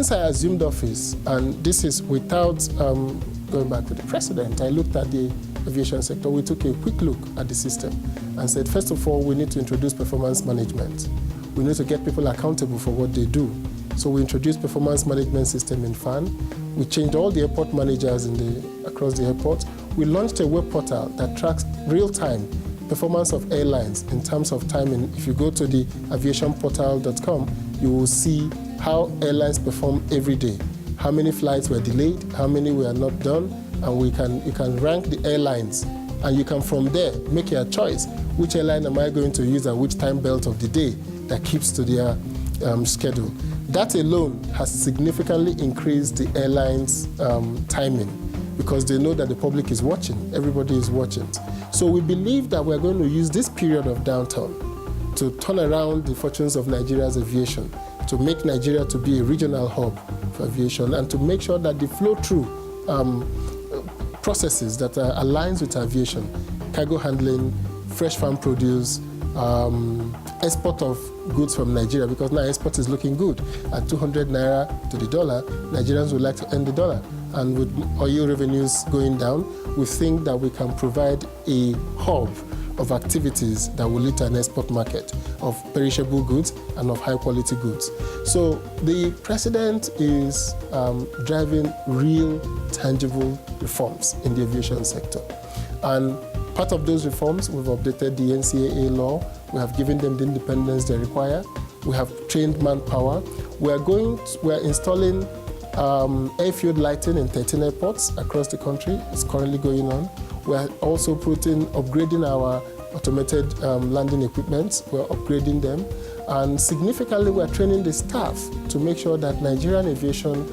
Since I assumed office, and this is without going back to the president, I looked at the aviation sector. We took a quick look at the system and said, first of all, we need to introduce performance management. We need to get people accountable for what they do. So we introduced performance management system in FAN. We changed all the airport managers across the airport. We launched a web portal that tracks real-time performance of airlines in terms of timing. If you go to the aviationportal.com, you will see how airlines perform every day, how many flights were delayed, how many were not done, and you can rank the airlines, and you can from there make your choice. Which airline am I going to use at which time belt of the day that keeps to their schedule? That alone has significantly increased the airlines' timing, because they know that the public is watching, everybody is watching. So we believe that we're going to use this period of downturn to turn around the fortunes of Nigeria's aviation, to make Nigeria to be a regional hub for aviation, and to make sure that the flow-through processes that are aligned with aviation, cargo handling, fresh farm produce, export of goods from Nigeria, because now export is looking good. At 200 naira to the dollar, Nigerians would like to earn the dollar. And with oil revenues going down, we think that we can provide a hub of activities that will lead to an export market of perishable goods and of high-quality goods. So the president is driving real, tangible reforms in the aviation sector. And part of those reforms, we've updated the NCAA law. We have given them the independence they require. We have trained manpower. We're installing airfield lighting in 13 airports across the country. It's currently going on. We're also upgrading our automated landing equipment. We're upgrading them. And significantly, we're training the staff to make sure that Nigerian aviation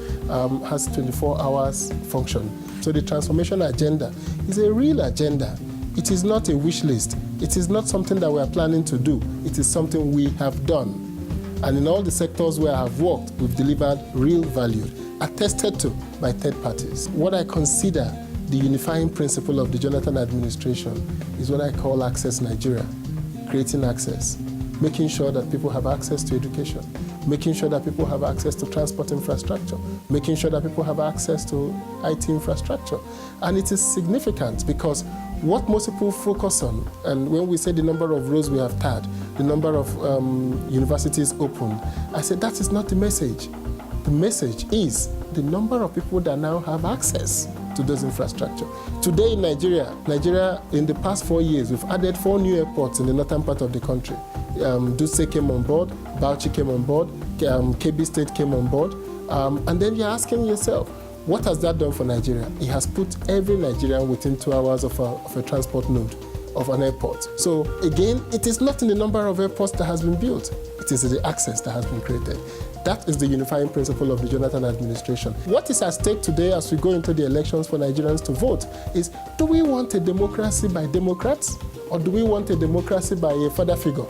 has 24 hours function. So the transformation agenda is a real agenda. It is not a wish list. It is not something that we're planning to do. It is something we have done. And in all the sectors where I have worked, we've delivered real value, attested to by third parties. What I consider the unifying principle of the Jonathan administration is what I call Access Nigeria, creating access, making sure that people have access to education, making sure that people have access to transport infrastructure, making sure that people have access to IT infrastructure. And it is significant because what most people focus on, and when we say the number of roads we have tarred, the number of universities opened, I said that is not the message. The message is the number of people that now have access to those infrastructure. Today in Nigeria, in the past 4 years, we've added 4 new airports in the northern part of the country. Dutse came on board, Bauchi came on board, Kebbi State came on board, and then you're asking yourself, what has that done for Nigeria? It has put every Nigerian within 2 hours of a transport node of an airport. So again, it is not in the number of airports that has been built, it is the access that has been created. That is the unifying principle of the Jonathan administration. What is at stake today as we go into the elections for Nigerians to vote is, do we want a democracy by Democrats, or do we want a democracy by a father figure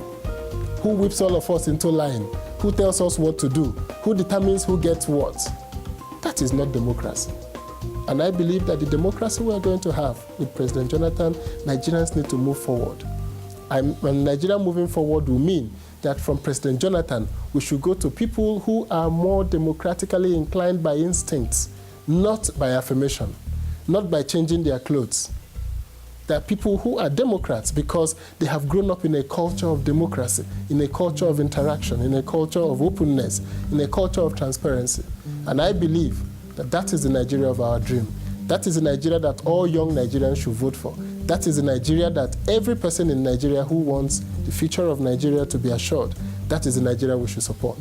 who whips all of us into line, who tells us what to do, who determines who gets what? That is not democracy. And I believe that the democracy we are going to have with President Jonathan, Nigerians need to move forward. And Nigeria moving forward will mean that from President Jonathan, we should go to people who are more democratically inclined by instincts, not by affirmation, not by changing their clothes. There are people who are Democrats because they have grown up in a culture of democracy, in a culture of interaction, in a culture of openness, in a culture of transparency. And I believe that that is the Nigeria of our dream. That is the Nigeria that all young Nigerians should vote for. That is the Nigeria that every person in Nigeria who wants the future of Nigeria to be assured, that is the Nigeria we should support.